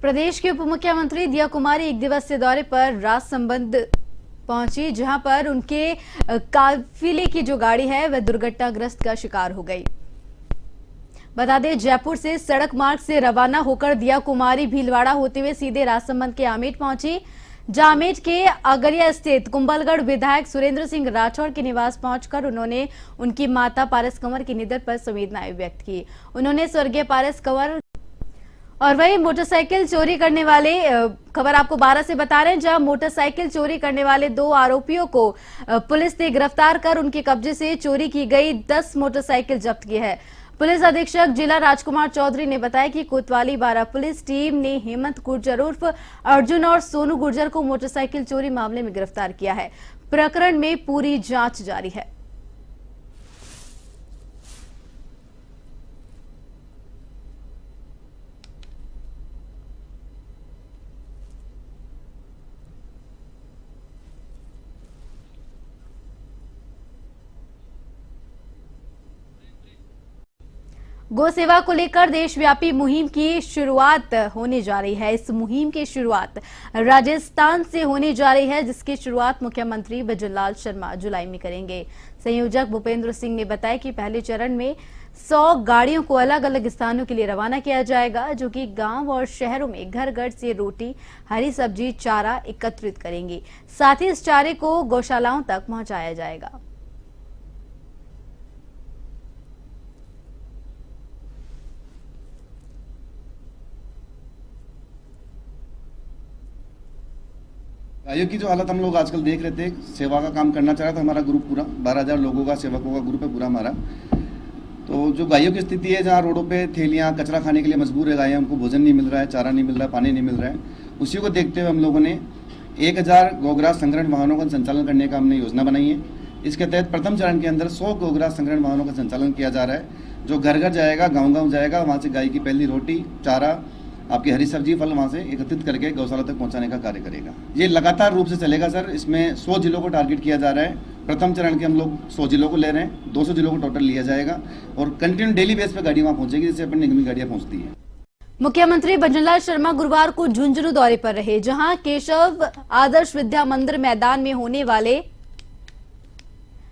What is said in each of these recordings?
प्रदेश के उप मुख्यमंत्री दिया कुमारी एक दिवसीय दौरे पर राजसमंद पहुंची, जहां पर उनके काफिले की जो गाड़ी है वह दुर्घटनाग्रस्त का शिकार हो गई। बता दें, जयपुर से सड़क मार्ग से रवाना होकर दिया कुमारी भीलवाड़ा होते हुए सीधे राजसमंद के आमेट पहुंची। जामेट के अगरिया स्थित कुंभलगढ़ विधायक सुरेंद्र सिंह राठौड़ के निवास पहुंचकर उन्होंने उनकी माता पारस कंवर के निधन पर संवेदनाएं व्यक्त की। उन्होंने स्वर्गीय पारस कंवर और वही मोटरसाइकिल चोरी करने वाले खबर आपको 12 से बता रहे हैं, जहां मोटरसाइकिल चोरी करने वाले 2 आरोपियों को पुलिस ने गिरफ्तार कर उनके कब्जे से चोरी की गई 10 मोटरसाइकिल जब्त की है। पुलिस अधीक्षक जिला राजकुमार चौधरी ने बताया कि कोतवाली 12 पुलिस टीम ने हेमंत गुर्जर उर्फ अर्जुन और सोनू गुर्जर को मोटरसाइकिल चोरी मामले में गिरफ्तार किया है। प्रकरण में पूरी जांच जारी है। गौ सेवा को लेकर देशव्यापी मुहिम की शुरुआत होने जा रही है। इस मुहिम की शुरुआत राजस्थान से होने जा रही है, जिसकी शुरुआत मुख्यमंत्री भजनलाल शर्मा जुलाई में करेंगे। संयोजक भूपेंद्र सिंह ने बताया कि पहले चरण में 100 गाड़ियों को अलग अलग स्थानों के लिए रवाना किया जाएगा, जो कि गांव और शहरों में घर घर से रोटी, हरी सब्जी, चारा एकत्रित करेंगी। साथ ही इस चारे को गौशालाओं तक पहुंचाया जाएगा। गायों की जो हालत हम लोग आजकल देख रहे थे, सेवा का काम करना चाह रहा था हमारा ग्रुप पूरा 12,000 लोगों का सेवकों का ग्रुप है पूरा हमारा। तो जो गायों की स्थिति है, जहाँ रोडों पे थैलियाँ कचरा खाने के लिए मजबूर है गायें, उनको भोजन नहीं मिल रहा है, चारा नहीं मिल रहा है, पानी नहीं मिल रहा है, उसी को देखते हुए हम लोगों ने 1000 गौग्रास संग्रहण वाहनों का संचालन करने का हमने योजना बनाई है। इसके तहत प्रथम चरण के अंदर 100 गौग्रास संग्रहण वाहनों का संचालन किया जा रहा है, जो घर घर जाएगा, गाँव गाँव जाएगा, वहाँ से गाय की पहली रोटी, चारा, आपकी हरी सब्जी, फल वहाँ से एकत्रित करके गौशाला तक पहुँचाने का कार्य करेगा। ये लगातार रूप से चलेगा सर। इसमें 100 जिलों को टारगेट किया जा रहा है। प्रथम चरण के हम लोग 100 जिलों को ले रहे हैं, 200 जिलों को टोटल लिया जाएगा और कंटिन्यू डेली बेस पे गाड़ी वहाँ पहुँचेगी, जिससे अपनी निगमी गाड़ियाँ पहुँचती है। मुख्यमंत्री भजनलाल शर्मा गुरुवार को झुंझुनू दौरे पर रहे, जहां केशव आदर्श विद्या मंदिर मैदान में होने वाले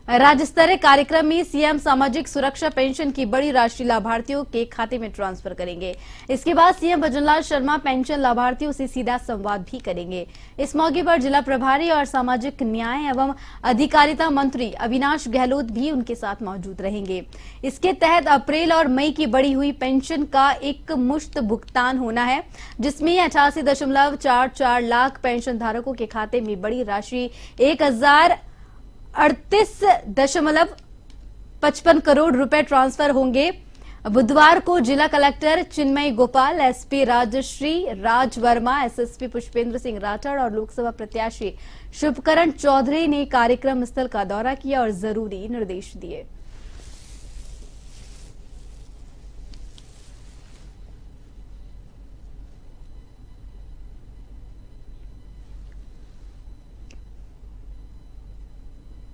राज्य स्तरीय कार्यक्रम में सीएम सामाजिक सुरक्षा पेंशन की बड़ी राशि लाभार्थियों के खाते में ट्रांसफर करेंगे। इसके बाद सीएम भजनलाल शर्मा पेंशन लाभार्थियों से सीधा संवाद भी करेंगे। इस मौके पर जिला प्रभारी और सामाजिक न्याय एवं अधिकारिता मंत्री अविनाश गहलोत भी उनके साथ मौजूद रहेंगे। इसके तहत अप्रैल और मई की बढ़ी हुई पेंशन का एक मुश्त भुगतान होना है, जिसमें 88.44 लाख पेंशन धारकों के खाते में बड़ी राशि 1038.55 करोड़ रुपए ट्रांसफर होंगे। बुधवार को जिला कलेक्टर चिन्मय गोपाल, एसपी राजश्री राज वर्मा, एसएसपी पुष्पेंद्र सिंह राठौड़ और लोकसभा प्रत्याशी शुभकरण चौधरी ने कार्यक्रम स्थल का दौरा किया और जरूरी निर्देश दिए।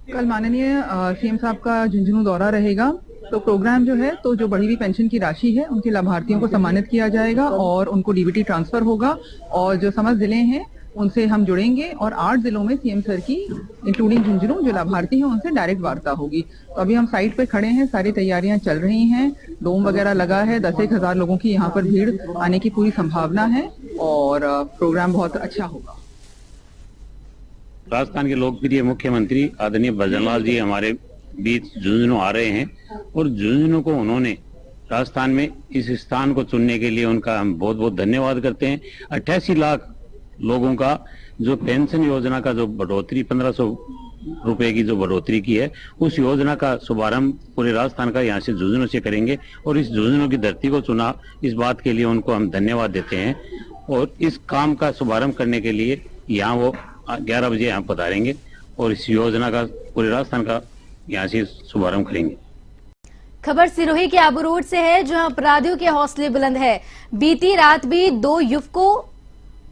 कल माननीय सीएम साहब का झुंझुनू दौरा रहेगा, तो प्रोग्राम जो है तो जो बढ़ी हुई पेंशन की राशि है उनके लाभार्थियों को सम्मानित किया जाएगा और उनको डीबीटी ट्रांसफर होगा और जो समस्त जिले हैं उनसे हम जुड़ेंगे और 8 जिलों में सीएम सर की इंक्लूडिंग झुंझुनू जो लाभार्थी हैं उनसे डायरेक्ट वार्ता होगी। तो अभी हम साइट पे खड़े हैं, सारी तैयारियां चल रही हैं, डोम वगैरह लगा है, 10-1 हजार लोगों की यहाँ पर भीड़ आने की पूरी संभावना है और प्रोग्राम बहुत अच्छा होगा। राजस्थान के लोकप्रिय मुख्यमंत्री आदरणीय भजनलाल जी हमारे बीच झुंझुनू आ रहे हैं और झुंझुनू को उन्होंने राजस्थान में इस स्थान को चुनने के लिए उनका हम बहुत बहुत धन्यवाद करते हैं। 88 लाख लोगों का जो पेंशन योजना का जो बढ़ोतरी 1500 रुपए की जो बढ़ोतरी की है, उस योजना का शुभारंभ पूरे राजस्थान का यहाँ से झुंझुनू से करेंगे और इस झुंझुनू की धरती को चुना, इस बात के लिए उनको हम धन्यवाद देते हैं। और इस काम का शुभारंभ करने के लिए यहाँ वो 11 बजे यहाँ पधारेंगे और इस योजना का पूरे राजस्थान का यहाँ से शुभारंभ करेंगे। खबर सिरोही के आबू रोड से है, जहां अपराधियों के हौसले बुलंद है। बीती रात भी 2 युवकों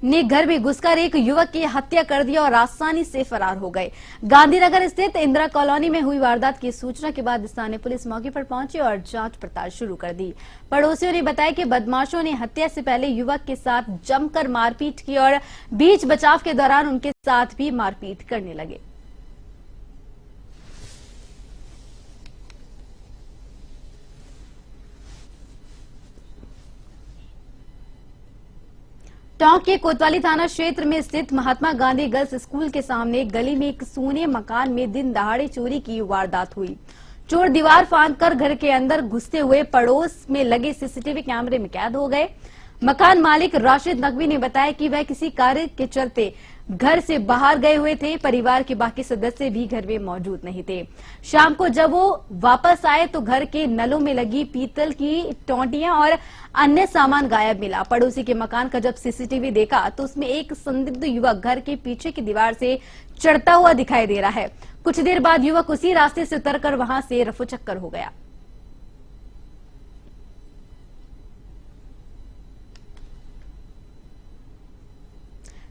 ने घर में घुसकर एक युवक की हत्या कर दी और आसानी से फरार हो गए। गांधीनगर स्थित इंदिरा कॉलोनी में हुई वारदात की सूचना के बाद स्थानीय पुलिस मौके पर पहुंची और जांच पड़ताल शुरू कर दी। पड़ोसियों ने बताया कि बदमाशों ने हत्या से पहले युवक के साथ जमकर मारपीट की और बीच बचाव के दौरान उनके साथ भी मारपीट करने लगे। टोंक के कोतवाली थाना क्षेत्र में स्थित महात्मा गांधी गर्ल्स स्कूल के सामने गली में एक सोने मकान में दिन दहाड़े चोरी की वारदात हुई। चोर दीवार फांदकर घर के अंदर घुसते हुए पड़ोस में लगे सीसीटीवी कैमरे में कैद हो गए। मकान मालिक राशिद नकवी ने बताया कि वह किसी कार्य के चलते घर से बाहर गए हुए थे। परिवार के बाकी सदस्य भी घर में मौजूद नहीं थे। शाम को जब वो वापस आए तो घर के नलों में लगी पीतल की टोंटियां और अन्य सामान गायब मिला। पड़ोसी के मकान का जब सीसीटीवी देखा तो उसमें एक संदिग्ध युवक घर के पीछे की दीवार से चढ़ता हुआ दिखाई दे रहा है। कुछ देर बाद युवक उसी रास्ते से उतरकर वहां से रफूचक्कर हो गया।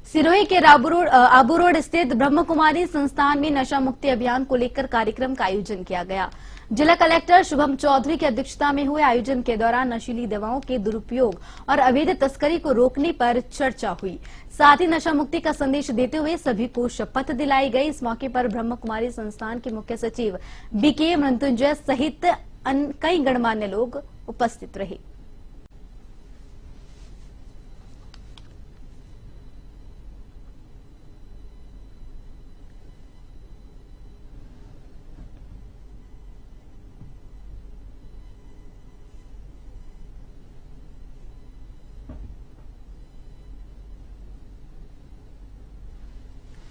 सिरोही के आबू रोड स्थित ब्रह्म कुमारी संस्थान में नशा मुक्ति अभियान को लेकर कार्यक्रम का आयोजन किया गया। जिला कलेक्टर शुभम चौधरी की अध्यक्षता में हुए आयोजन के दौरान नशीली दवाओं के दुरुपयोग और अवैध तस्करी को रोकने पर चर्चा हुई। साथ ही नशा मुक्ति का संदेश देते हुए सभी को शपथ दिलाई गई। इस मौके पर ब्रह्म कुमारी संस्थान के मुख्य सचिव बीके मृत्युंजय सहित कई गणमान्य लोग उपस्थित रहे।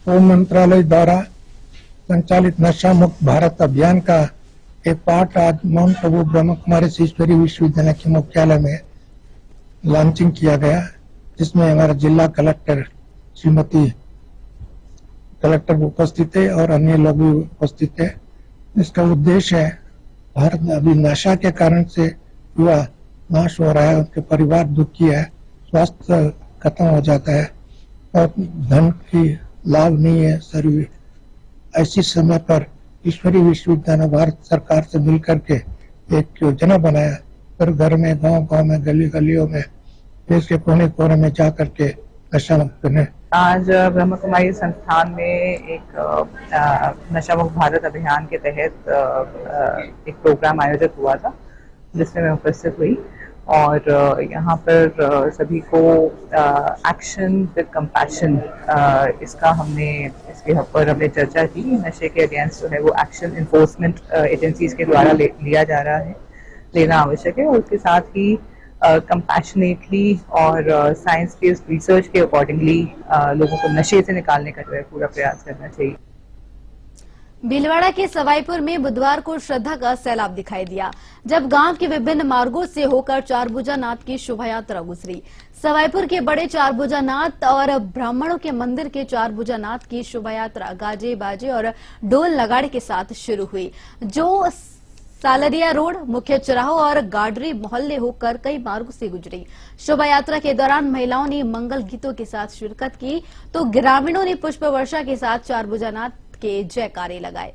होम मंत्रालय द्वारा संचालित नशा मुक्त भारत अभियान का एक पार्ट आज माउंट आबू ब्रह्म कुमारी ईश्वरी विश्वविद्यालय के मुख्यालय में लॉन्चिंग किया गया, जिसमें हमारा जिला कलेक्टर श्रीमती कलेक्टर उपस्थित है और अन्य लोग भी उपस्थित है। इसका उद्देश्य है, भारत में अभी नशा के कारण से युवा नाश हो रहा है, उनके परिवार दुखी है, स्वास्थ्य खत्म हो जाता है और धन की लाभ नहीं है शरीर। ऐसी समय पर ईश्वरी विश्वविद्यालय भारत सरकार से मिलकर के एक योजना बनाया और घर में, गांव-गांव में, गली-गलियों में, देश के कोने-कोने में जा करके नशा मुक्त करने। आज ब्रह्म कुमारी संस्थान में एक नशा मुक्त भारत अभियान के तहत एक प्रोग्राम आयोजित हुआ था, जिसमें मैं उपस्थित हुई और यहाँ पर सभी को एक्शन विद कंपैशन इसका इसके ऊपर हमने चर्चा की। नशे के अगेंस्ट जो है वो एक्शन इन्फोर्समेंट एजेंसीज के द्वारा लिया जा रहा है, लेना आवश्यक है और उसके साथ ही कंपैशनेटली और साइंस बेस्ड रिसर्च के अकॉर्डिंगली लोगों को नशे से निकालने का जो है पूरा प्रयास करना चाहिए। भीलवाड़ा के सवाईपुर में बुधवार को श्रद्धा का सैलाब दिखाई दिया, जब गांव के विभिन्न मार्गों से होकर चारभुजा नाथ की शोभा यात्रा गुजरी। सवाईपुर के बड़े चारभुजा नाथ और ब्राह्मणों के मंदिर के चारभुजा नाथ की शोभा यात्रा गाजे बाजे और ढोल नगाड़े के साथ शुरू हुई, जो सालरिया रोड, मुख्य चौराहों और गाडरी मोहल्ले होकर कई मार्गों से गुजरी। शोभा यात्रा के दौरान महिलाओं ने मंगल गीतों के साथ शिरकत की तो ग्रामीणों ने पुष्प वर्षा के साथ चारभुजा नाथ के जयकारे लगाए।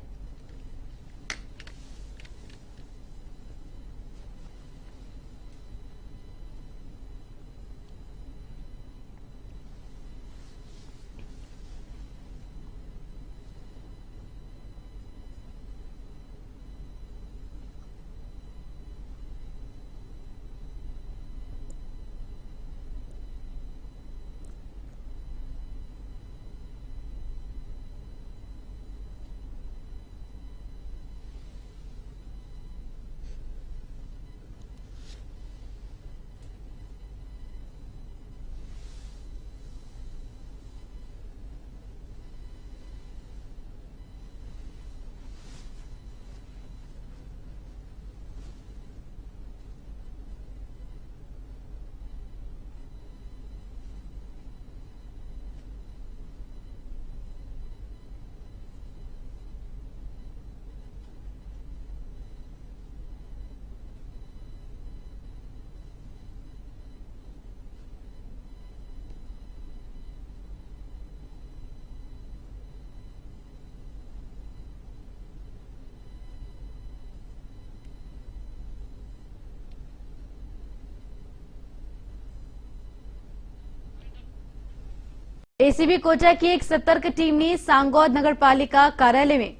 एसीबी कोटा की एक सतर्क टीम ने सांगौद नगर पालिका कार्यालय में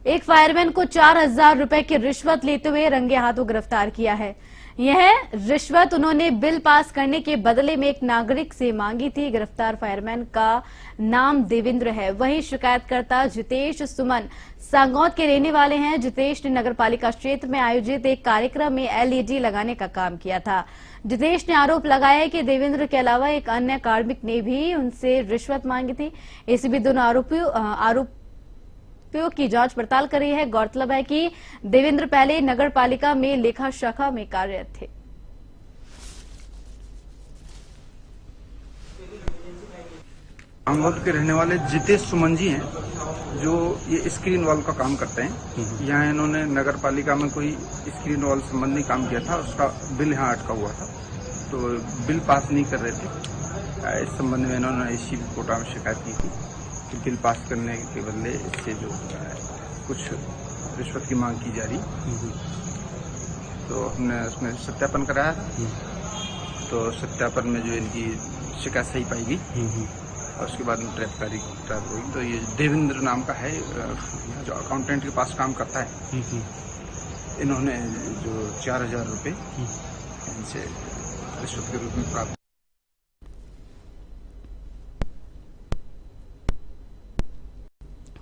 एक फायरमैन को 4,000 रुपए की रिश्वत लेते हुए रंगे हाथों गिरफ्तार किया है। यह रिश्वत उन्होंने बिल पास करने के बदले में एक नागरिक से मांगी थी। गिरफ्तार फायरमैन का नाम देवेंद्र है। वहीं शिकायतकर्ता जितेश सुमन सांगौद के रहने वाले हैं। जितेश ने नगरपालिका क्षेत्र में आयोजित एक कार्यक्रम में एलईडी लगाने का काम किया था। जितेश ने आरोप लगाया है कि देवेंद्र के अलावा एक अन्य कार्मिक ने भी उनसे रिश्वत मांगी थी। एसीबी दोनों आरोपियों की जांच पड़ताल कर रही है। गौरतलब है कि देवेंद्र पहले नगर पालिका में लेखा शाखा में कार्यरत थे। सांगौद के रहने वाले जितेश सुमन जी हैं, जो ये स्क्रीन वॉल का काम करते हैं। यहाँ इन्होंने नगर पालिका में कोई स्क्रीन वॉल संबंधी काम किया था, उसका बिल यहाँ अटका हुआ था, तो बिल पास नहीं कर रहे थे। इस संबंध में इन्होंने एसीबी कोटा में शिकायत की थी कि बिल पास करने के बदले इससे जो कुछ रिश्वत की मांग की जा रही, तो हमने उसमें सत्यापन कराया। तो सत्यापन में जो इनकी शिकायत सही पाई गई और उसके बाद में गिरफ्तारी हुई। तो ये देवेंद्र नाम का है, जो अकाउंटेंट के पास काम करता है। इन्होंने जो 4,000 रुपये इनसे रिश्वत के रूप में प्राप्त।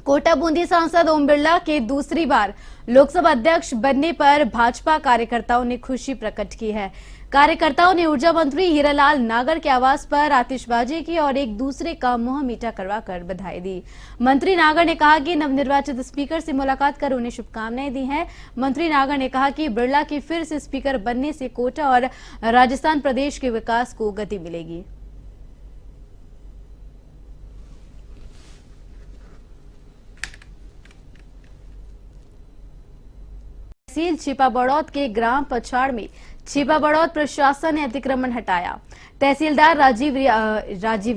कोटा बूंदी सांसद ओम बिरला के दूसरी बार लोकसभा अध्यक्ष बनने पर भाजपा कार्यकर्ताओं ने खुशी प्रकट की है। कार्यकर्ताओं ने ऊर्जा मंत्री हीरालाल नागर के आवास पर आतिशबाजी की और एक दूसरे का मुंह मीठा करवाकर बधाई दी। मंत्री नागर ने कहा कि नवनिर्वाचित स्पीकर से मुलाकात कर उन्हें शुभकामनाएं दी हैं। मंत्री नागर ने कहा कि बिरला के फिर से स्पीकर बनने से कोटा और राजस्थान प्रदेश के विकास को गति मिलेगी। तहसील छिपा बड़ौद के ग्राम पछाड़ में छिपा बड़ौद प्रशासन ने अतिक्रमण हटाया। तहसीलदार राजीव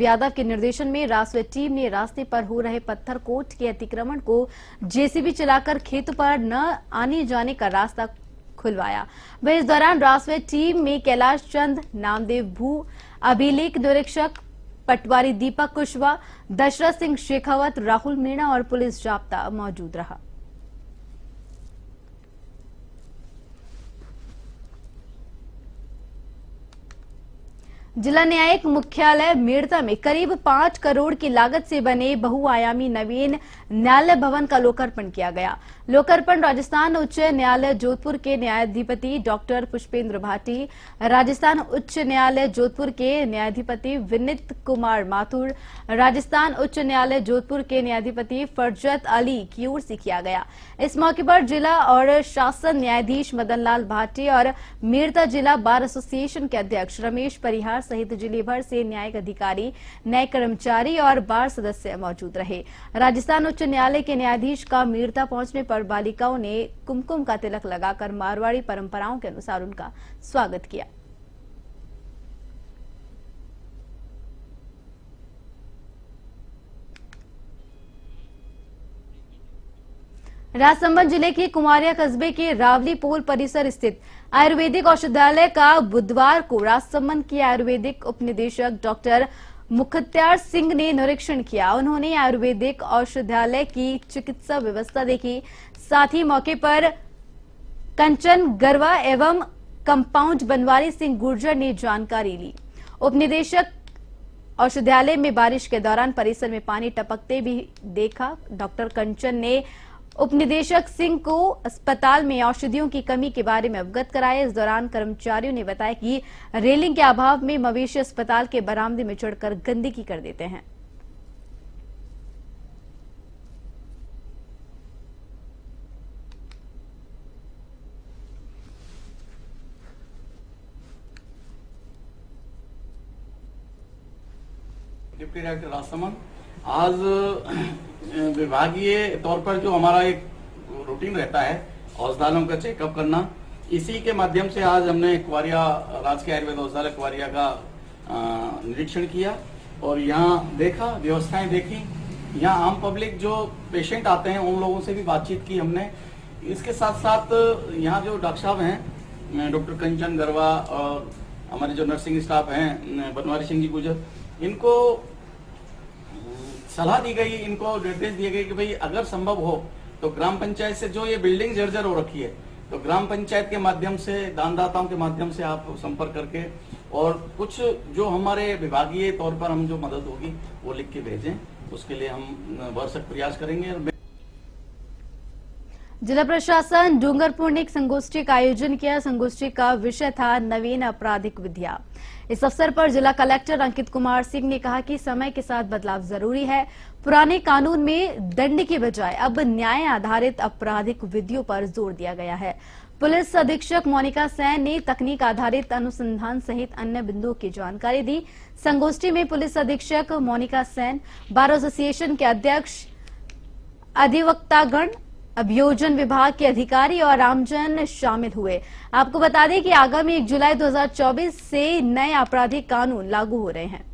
यादव के निर्देशन में रासवे टीम ने रास्ते पर हो रहे पत्थर कोट के अतिक्रमण को जेसीबी चलाकर खेतों पर न आने जाने का रास्ता खुलवाया। वह इस दौरान रासवे टीम में कैलाश चंद, नामदेव भू, अभिलेख निरीक्षक पटवारी दीपक कुशवाहा, दशरथ सिंह शेखावत, राहुल मीणा और पुलिस जाब्ता मौजूद रहा। जिला न्यायिक मुख्यालय मेड़ता में करीब 5 करोड़ की लागत से बने बहुआयामी नवीन न्यायालय भवन का लोकार्पण किया गया। लोकार्पण राजस्थान उच्च न्यायालय जोधपुर के न्यायाधिपति डॉक्टर पुष्पेंद्र भाटी, राजस्थान उच्च न्यायालय जोधपुर के न्यायाधिपति विनीत कुमार माथुर, राजस्थान उच्च न्यायालय जोधपुर के न्यायाधिपति फरजत अली की ओर से किया गया। इस मौके पर जिला और शासन न्यायाधीश मदन लाल भाटी और मेड़ता जिला बार एसोसिएशन के अध्यक्ष रमेश परिहार सहित जिले भर से न्यायिक अधिकारी, न्यायिक कर्मचारी और बार सदस्य मौजूद रहे। राजस्थान उच्च न्यायालय के न्यायाधीश का मेड़ता पहुंचने पर बालिकाओं ने कुमकुम का तिलक लगाकर मारवाड़ी परंपराओं के अनुसार उनका स्वागत किया। राजसमंद जिले के कुमारिया कस्बे के रावली पोल परिसर स्थित आयुर्वेदिक औषधालय का बुधवार को राजसमंद के आयुर्वेदिक उपनिदेशक डॉक्टर मुखत्यार सिंह ने निरीक्षण किया। उन्होंने आयुर्वेदिक औषधालय की चिकित्सा व्यवस्था देखी। साथ ही मौके पर कंचन गरवा एवं कंपाउंड बनवारी सिंह गुर्जर ने जानकारी ली। उपनिदेशक औषधालय में बारिश के दौरान परिसर में पानी टपकते भी देखा। डॉक्टर कंचन ने उपनिदेशक सिंह को अस्पताल में औषधियों की कमी के बारे में अवगत कराया। इस दौरान कर्मचारियों ने बताया कि रेलिंग के अभाव में मवेशी अस्पताल के बरामदे में चढ़कर गंदगी कर देते हैं। डिप्टी डायरेक्टर राजसमंद, आज विभागीय तौर पर जो हमारा एक रूटीन रहता है औषधालयों का चेकअप करना, इसी के माध्यम से आज हमने कुवारिया राजकीय आयुर्वेद औषधालय कुवारिया का निरीक्षण किया और यहाँ देखा, व्यवस्थाएं देखी। यहाँ आम पब्लिक जो पेशेंट आते हैं उन लोगों से भी बातचीत की हमने। इसके साथ साथ यहाँ जो डॉक्टर साहब हैं, डॉक्टर कंचन गरवा और हमारे जो नर्सिंग स्टाफ हैं बनवारी सिंह जी गुजर, इनको सलाह दी गई, इनको निर्देश दिए गए कि भाई अगर संभव हो तो ग्राम पंचायत से जो ये बिल्डिंग जर्जर हो रखी है तो ग्राम पंचायत के माध्यम से, दानदाताओं के माध्यम से आप संपर्क करके और कुछ जो हमारे विभागीय तौर पर हम जो मदद होगी वो लिख के भेजें, उसके लिए हम भरसक प्रयास करेंगे। जिला प्रशासन डूंगरपुर ने एक संगोष्ठी का आयोजन किया। संगोष्ठी का विषय था नवीन आपराधिक विद्या। इस अवसर पर जिला कलेक्टर अंकित कुमार सिंह ने कहा कि समय के साथ बदलाव जरूरी है। पुराने कानून में दंड के बजाय अब न्याय आधारित आपराधिक विधियों पर जोर दिया गया है। पुलिस अधीक्षक मोनिका सैन ने तकनीक आधारित अनुसंधान सहित अन्य बिंदुओं की जानकारी दी। संगोष्ठी में पुलिस अधीक्षक मोनिका सैन, बार एसोसिएशन के अध्यक्ष, अधिवक्तागण, अभियोजन विभाग के अधिकारी और आमजन शामिल हुए। आपको बता दें कि आगामी 1 जुलाई 2024 से नए आपराधिक कानून लागू हो रहे हैं।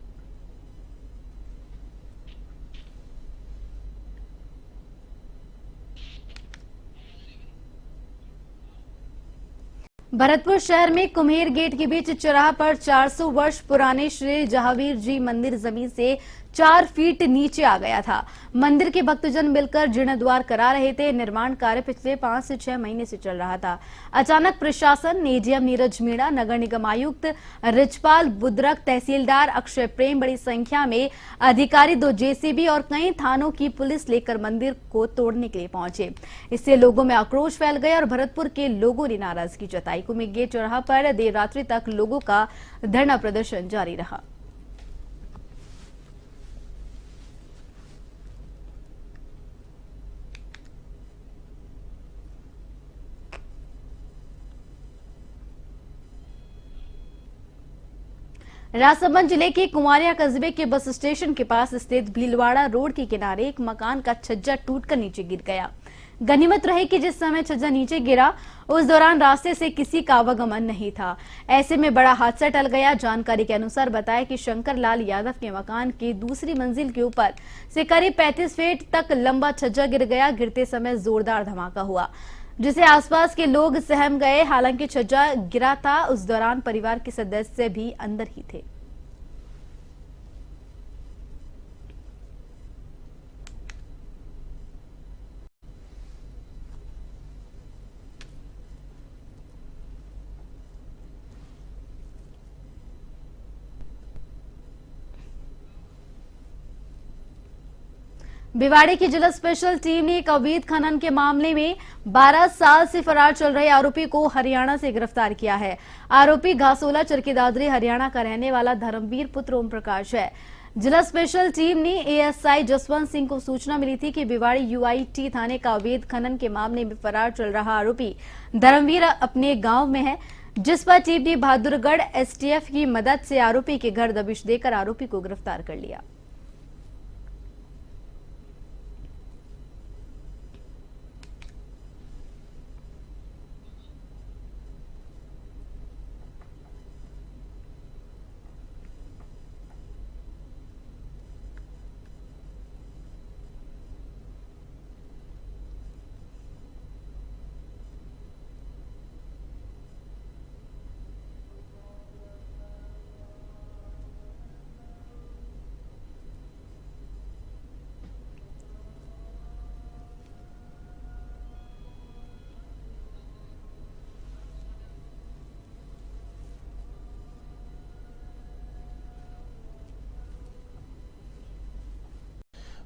भरतपुर शहर में कुम्हेर गेट के बीच चौराहा पर 400 वर्ष पुराने श्री जहावीर जी मंदिर जमीन से 4 फीट नीचे आ गया था। मंदिर के भक्तजन मिलकर जीर्णोद्धार करा रहे थे। निर्माण कार्य पिछले 5 से 6 महीने से चल रहा था। अचानक प्रशासन, एडीएम नीरज मीणा, नगर निगम आयुक्त रिचपाल बुद्रक, तहसीलदार अक्षय प्रेम, बड़ी संख्या में अधिकारी, 2 जेसीबी और कई थानों की पुलिस लेकर मंदिर को तोड़ने के लिए पहुंचे। इससे लोगों में आक्रोश फैल गया और भरतपुर के लोगों ने नाराजगी जताई। कुम्हेर गेट चौराहा पर देर रात्रि तक लोगों का धरना प्रदर्शन जारी रहा। राजसमंद जिले के कुंवारिया कस्बे के बस स्टेशन के पास स्थित भीलवाड़ा रोड के किनारे एक मकान का छज्जा टूटकर नीचे गिर गया। गनीमत रहे कि जिस समय छज्जा नीचे गिरा उस दौरान रास्ते से किसी का आवागमन नहीं था। ऐसे में बड़ा हादसा टल गया। जानकारी के अनुसार बताया कि शंकर लाल यादव के मकान की दूसरी मंजिल के ऊपर से करीब 35 फीट तक लंबा छज्जा गिर गया। गिरते समय जोरदार धमाका हुआ जिसे आसपास के लोग सहम गए। हालांकि छज्जा गिरा था, उस दौरान परिवार के सदस्य भी अंदर ही थे। भिवाड़ी की जिला स्पेशल टीम ने एक अवैध खनन के मामले में 12 साल से फरार चल रहे आरोपी को हरियाणा से गिरफ्तार किया है। आरोपी घासोला चरखी दादरी हरियाणा का रहने वाला धर्मवीर पुत्र ओम प्रकाश है। जिला स्पेशल टीम ने एएसआई जसवंत सिंह को सूचना मिली थी कि भिवाड़ी यूआईटी थाने का अवैध खनन के मामले में फरार चल रहा आरोपी धर्मवीर अपने गांव में है, जिस पर टीम ने बहादुरगढ़ एसटीएफ की मदद से आरोपी के घर दबिश देकर आरोपी को गिरफ्तार कर लिया।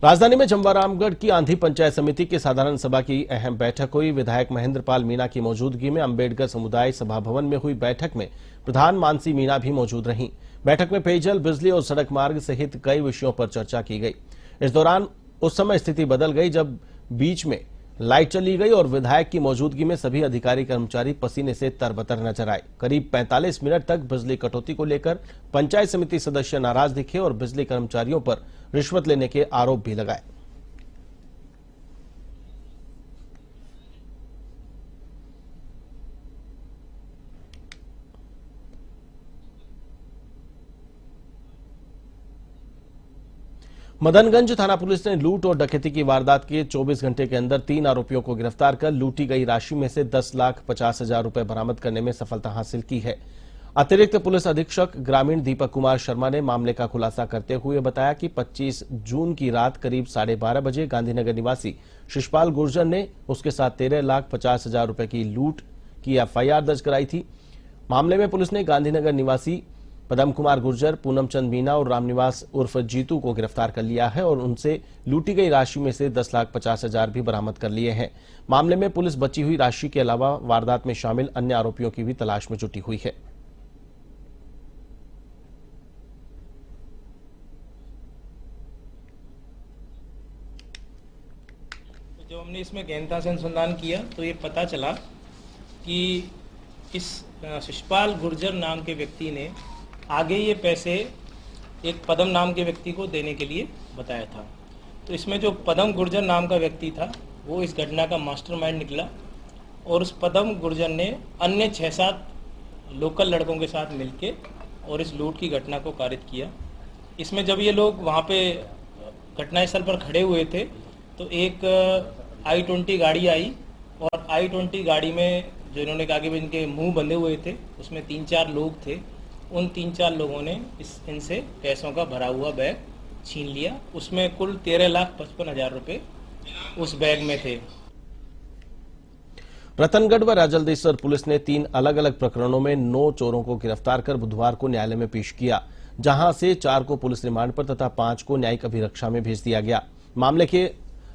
राजधानी में जमवारामगढ़ की आंधी पंचायत समिति की साधारण सभा की अहम बैठक हुई। विधायक महेंद्र पाल मीणा की मौजूदगी में अंबेडकर समुदाय सभा भवन में हुई बैठक में प्रधान मानसी मीणा भी मौजूद रहीं। बैठक में पेयजल, बिजली और सड़क मार्ग सहित कई विषयों पर चर्चा की गई। इस दौरान उस समय स्थिति बदल गई जब बीच में लाइट चली गई और विधायक की मौजूदगी में सभी अधिकारी कर्मचारी पसीने से तरबतर नजर आए। करीब 45 मिनट तक बिजली कटौती को लेकर पंचायत समिति सदस्य नाराज दिखे और बिजली कर्मचारियों पर रिश्वत लेने के आरोप भी लगाए। मदनगंज थाना पुलिस ने लूट और डकैती की वारदात के 24 घंटे के अंदर 3 आरोपियों को गिरफ्तार कर लूटी गई राशि में से 10,50,000 रुपए बरामद करने में सफलता हासिल की है। अतिरिक्त पुलिस अधीक्षक ग्रामीण दीपक कुमार शर्मा ने मामले का खुलासा करते हुए बताया कि 25 जून की रात करीब 12:30 बजे गांधीनगर निवासी शिषपाल गुर्जर ने उसके साथ 13,50,000 रुपए की लूट की एफआईआर दर्ज कराई थी। मामले में पुलिस ने गांधीनगर निवासी पदम कुमार गुर्जर, पूनमचंद मीना और रामनिवास उर्फ जीतू को गिरफ्तार कर लिया है और उनसे लूटी गई राशि में से 10,50,000 भी बरामद कर लिए हैं। मामले में पुलिस बची हुई राशि के अलावा वारदात में शामिल अन्य आरोपियों की भी तलाश में जुटी हुई है। जब हमने इसमें गहनता से अनुसंधान किया तो ये पता चला कि इस शिषपाल गुर्जर नाम के व्यक्ति ने आगे ये पैसे एक पदम नाम के व्यक्ति को देने के लिए बताया था। तो इसमें जो पदम गुर्जर नाम का व्यक्ति था वो इस घटना का मास्टरमाइंड निकला और उस पदम गुर्जर ने अन्य 6-7 लोकल लड़कों के साथ मिलके और इस लूट की घटना को कारित किया। इसमें जब ये लोग वहाँ पे घटनास्थल पर खड़े हुए थे तो एक I-20 गाड़ी आई और I-20 गाड़ी में जो इन्होंने कहा कि इनके मुंह बंधे हुए थे उसमें 3-4 लोग थे। उन 3-4 लोगों ने इनसे पैसों का भरा हुआ बैग छीन लिया। उसमें कुल 13,55,000 रुपए उस बैग में थे। रतनगढ़ व राजलदेश्वर पुलिस ने 3 अलग अलग प्रकरणों में 9 चोरों को गिरफ्तार कर बुधवार को न्यायालय में पेश किया, जहां से 4 को पुलिस रिमांड पर तथा 5 को न्यायिक अभिरक्षा में भेज दिया गया। मामले के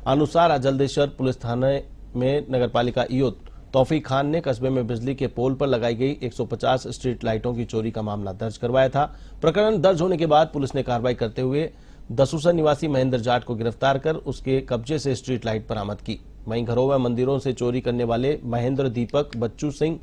अनुसार राजलदेश्वर पुलिस थाने में नगरपालिका ईओ तौफीक खान ने कस्बे में बिजली के पोल पर लगाई गई 150 स्ट्रीट लाइटों की चोरी का मामला दर्ज करवाया था। प्रकरण दर्ज होने के बाद पुलिस ने कार्रवाई करते हुए दसूसा निवासी महेंद्र जाट को गिरफ्तार कर उसके कब्जे से स्ट्रीट लाइट बरामद की। वहीं घरों व मंदिरों से चोरी करने वाले महेंद्र दीपक, बच्चू सिंह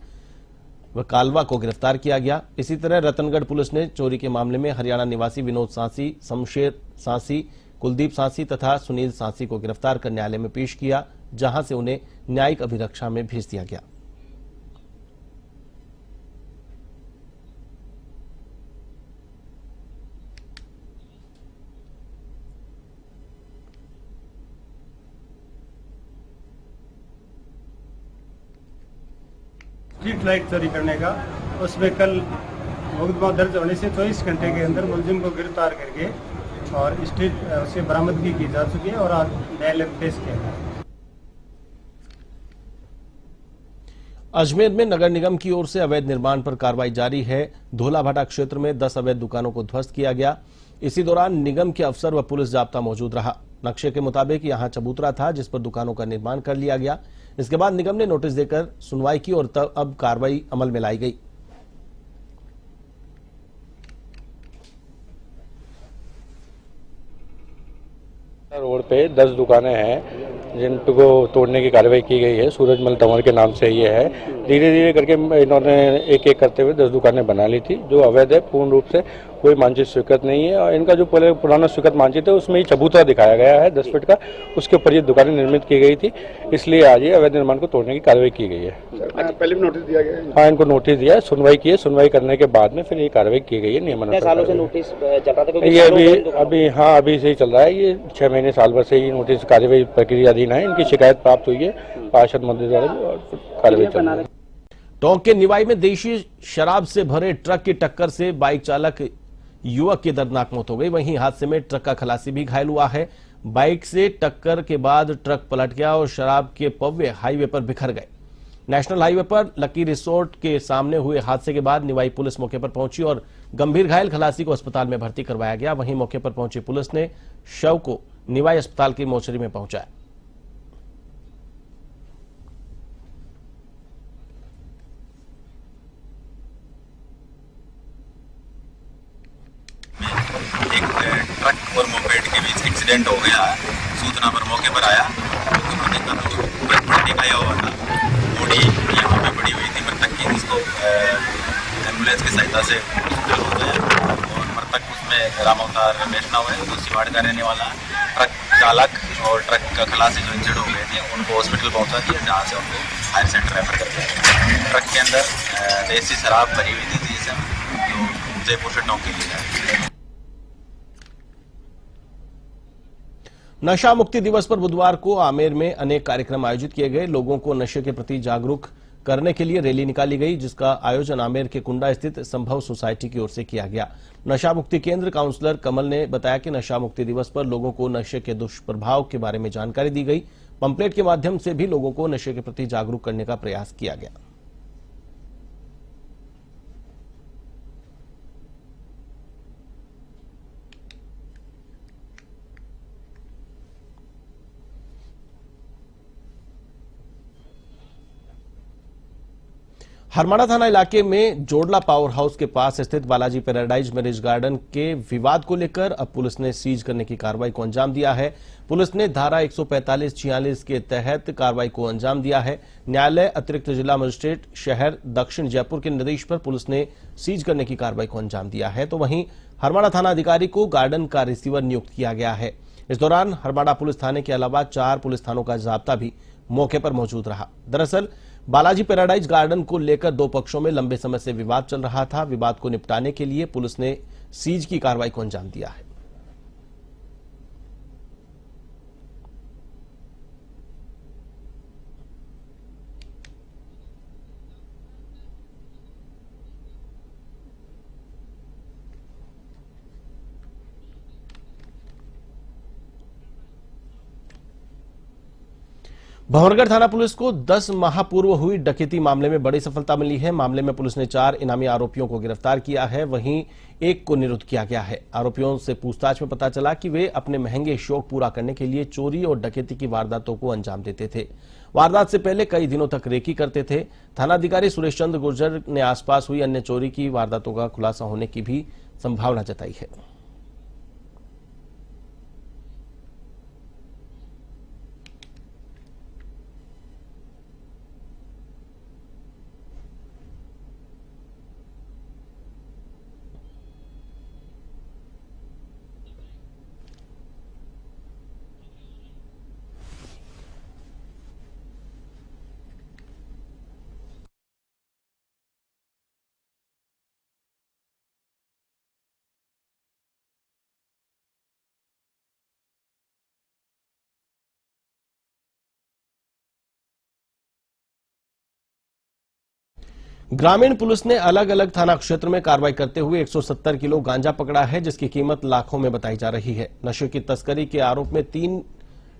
व कालवा को गिरफ्तार किया गया। इसी तरह रतनगढ़ पुलिस ने चोरी के मामले में हरियाणा निवासी विनोद सांसी, शमशेर सांसी, कुलदीप सांसी तथा सुनील सांसी को गिरफ्तार कर न्यायालय में पेश किया, जहां से उन्हें न्यायिक अभिरक्षा में भेज दिया गया। स्ट्रीट लाइट चोरी करने का, उसमें कल मुकदमा दर्ज होने से 24 घंटे के अंदर मुलजिम को गिरफ्तार करके और स्ट्रीट से बरामदगी की जा चुकी है और आज न्यायालय में पेश किया गया। अजमेर में नगर निगम की ओर से अवैध निर्माण पर कार्रवाई जारी है। धोलाभाटा क्षेत्र में 10 अवैध दुकानों को ध्वस्त किया गया। इसी दौरान निगम के अफसर व पुलिस जाब्ता मौजूद रहा। नक्शे के मुताबिक यहां चबूतरा था जिस पर दुकानों का निर्माण कर लिया गया। इसके बाद निगम ने नोटिस देकर सुनवाई की और तब अब कार्रवाई अमल में लाई गई। रोड पे 10 दुकानें हैं जिनको तोड़ने की कार्रवाई की गई है। सूरजमल तंवर के नाम से ये है। धीरे धीरे करके इन्होंने एक एक करते हुए 10 दुकानें बना ली थी। जो अवैध है पूर्ण रूप से कोई मानचित्र स्वीकृत नहीं है और इनका जो पहले पुराना स्वीकृत मानचित्र है उसमें ही चबूतरा दिखाया गया है 10 फीट का, उसके ऊपर ये दुकानें निर्मित की गई थी। इसलिए आज ये अवैध निर्माण को तोड़ने की कार्रवाई की गई है। पहले भी नोटिस दिया गया है? हाँ, इनको नोटिस दिया है, सुनवाई की है। सुनवाई करने के बाद में फिर ये कार्रवाई की गई है नियमानुसार। ये अभी से ही चल रहा है। ये 6 महीने साल भर से ही नोटिस कार्रवाई प्रक्रिया अधीन है। इनकी शिकायत प्राप्त हुई है पार्षद मंत्री द्वारा और कार्रवाई चल रही है। टोंक के निवाई में देशी शराब से भरे ट्रक की टक्कर से बाइक चालक युवक की दर्दनाक मौत हो गई। वहीं हादसे में ट्रक का खलासी भी घायल हुआ है। बाइक से टक्कर के बाद ट्रक पलट गया और शराब के पव्वे हाईवे पर बिखर गए। नेशनल हाईवे पर लकी रिसोर्ट के सामने हुए हादसे के बाद निवाई पुलिस मौके पर पहुंची और गंभीर घायल खलासी को अस्पताल में भर्ती करवाया गया। वहीं मौके पर पहुंची पुलिस ने शव को निवाई अस्पताल की मोर्चरी में पहुंचाया। ट्रक और मोपेड के बीच एक्सीडेंट हो गया है। सूचना पर मौके पर आया तो देखा तो निकला हुआ था। बॉडी यहाँ पे पड़ी हुई थी मृतक की, जिसको एम्बुलेंस की सहायता से हॉस्पिटल पहुँचाया और मृतक उसमें राम अवतार रमेश नाव है जो सिवाड़ का रहने वाला है। ट्रक चालक और ट्रक का खलासी जो इंजर्ड हो गए थे उनको हॉस्पिटल पहुँचा दिया, जहाँ से उनको हायर सेंटर रेफर कर दिया। ट्रक के अंदर देसी शराब भरी हुई थी जो जयपुर से टोंक के लिए। नशा मुक्ति दिवस पर बुधवार को आमेर में अनेक कार्यक्रम आयोजित किए गए। लोगों को नशे के प्रति जागरूक करने के लिए रैली निकाली गई, जिसका आयोजन आमेर के कुंडा स्थित संभव सोसाइटी की ओर से किया गया। नशा मुक्ति केंद्र काउंसलर कमल ने बताया कि नशा मुक्ति दिवस पर लोगों को नशे के दुष्प्रभाव के बारे में जानकारी दी गई। पंपलेट के माध्यम से भी लोगों को नशे के प्रति जागरूक करने का प्रयास किया गया। हरमाड़ा थाना इलाके में जोडला पावर हाउस के पास स्थित बालाजी पैराडाइज मैरिज गार्डन के विवाद को लेकर अब पुलिस ने सीज करने की कार्रवाई को अंजाम दिया है। पुलिस ने धारा 145-46 के तहत कार्रवाई को अंजाम दिया है। न्यायालय अतिरिक्त जिला मजिस्ट्रेट शहर दक्षिण जयपुर के निर्देश पर पुलिस ने सीज करने की कार्रवाई को अंजाम दिया है। तो वहीं हरमाड़ा थाना अधिकारी को गार्डन का रिसीवर नियुक्त किया गया है। इस दौरान हरमाड़ा पुलिस थाने के अलावा 4 पुलिस थानों का जाब्ता भी मौके पर मौजूद रहा। दरअसल बालाजी पैराडाइज गार्डन को लेकर 2 पक्षों में लंबे समय से विवाद चल रहा था। विवाद को निपटाने के लिए पुलिस ने सीज की कार्रवाई को अंजाम दिया है। भंवरगढ़ थाना पुलिस को 10 माह पूर्व हुई डकैती मामले में बड़ी सफलता मिली है। मामले में पुलिस ने 4 इनामी आरोपियों को गिरफ्तार किया है, वहीं एक को निरुद्ध किया गया है। आरोपियों से पूछताछ में पता चला कि वे अपने महंगे शौक पूरा करने के लिए चोरी और डकैती की वारदातों को अंजाम देते थे। वारदात से पहले कई दिनों तक रेकी करते थे। थानाधिकारी सुरेश चंद्र गुर्जर ने आसपास हुई अन्य चोरी की वारदातों का खुलासा होने की भी संभावना जताई है। ग्रामीण पुलिस ने अलग अलग थाना क्षेत्र में कार्रवाई करते हुए 170 किलो गांजा पकड़ा है, जिसकी कीमत लाखों में बताई जा रही है। नशे की तस्करी के आरोप में 3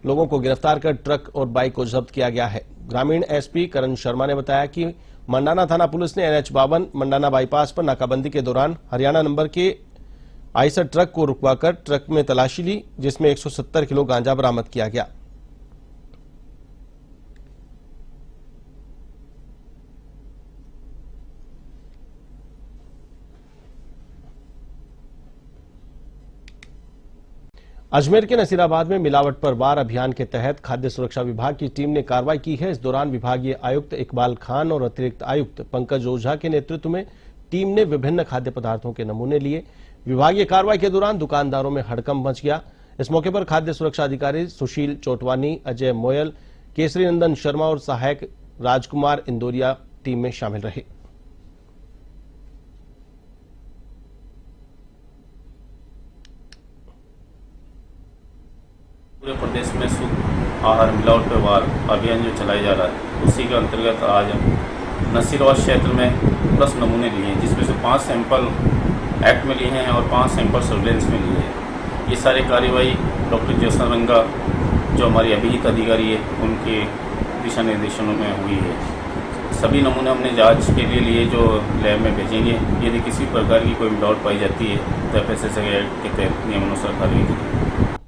लोगों को गिरफ्तार कर ट्रक और बाइक को जब्त किया गया है। ग्रामीण एसपी करण शर्मा ने बताया कि मंडाना थाना पुलिस ने NH-52 मंडाना बाईपास पर नाकाबंदी के दौरान हरियाणा नंबर के आइसर ट्रक को रुकवाकर ट्रक में तलाशी ली, जिसमें 170 किलो गांजा बरामद किया गया। अजमेर के नसीराबाद में मिलावट पर वार अभियान के तहत खाद्य सुरक्षा विभाग की टीम ने कार्रवाई की है। इस दौरान विभागीय आयुक्त इकबाल खान और अतिरिक्त आयुक्त पंकज ओझा के नेतृत्व में टीम ने विभिन्न खाद्य पदार्थों के नमूने लिए। विभागीय कार्रवाई के दौरान दुकानदारों में हड़कंप मच गया। इस मौके पर खाद्य सुरक्षा अधिकारी सुशील चोटवानी, अजय मोयल, केसरी नंदन शर्मा और सहायक राजकुमार इंदौरिया टीम में शामिल रहे। पूरे प्रदेश में शुद्ध आहार मिलावट पर वार अभियान जो चलाया जा रहा है, उसी के अंतर्गत आज नसीराबाद क्षेत्र में 10 नमूने लिए हैं, जिसमें से 5 सैंपल एक्ट में लिए हैं और 5 सैंपल सर्वेलेंस में लिए हैं। ये सारी कार्रवाई डॉक्टर ज्योत्सना रंगा जो हमारी अभिहित अधिकारी है, उनके दिशा निर्देशों में हुई है। सभी नमूने हमने जांच के लिए जो लैब में भेजेंगे। यदि किसी प्रकार की कोई मिलावट पाई जाती है तो FSSAI एक्ट के तहत नियमानुसार कार्रवाई की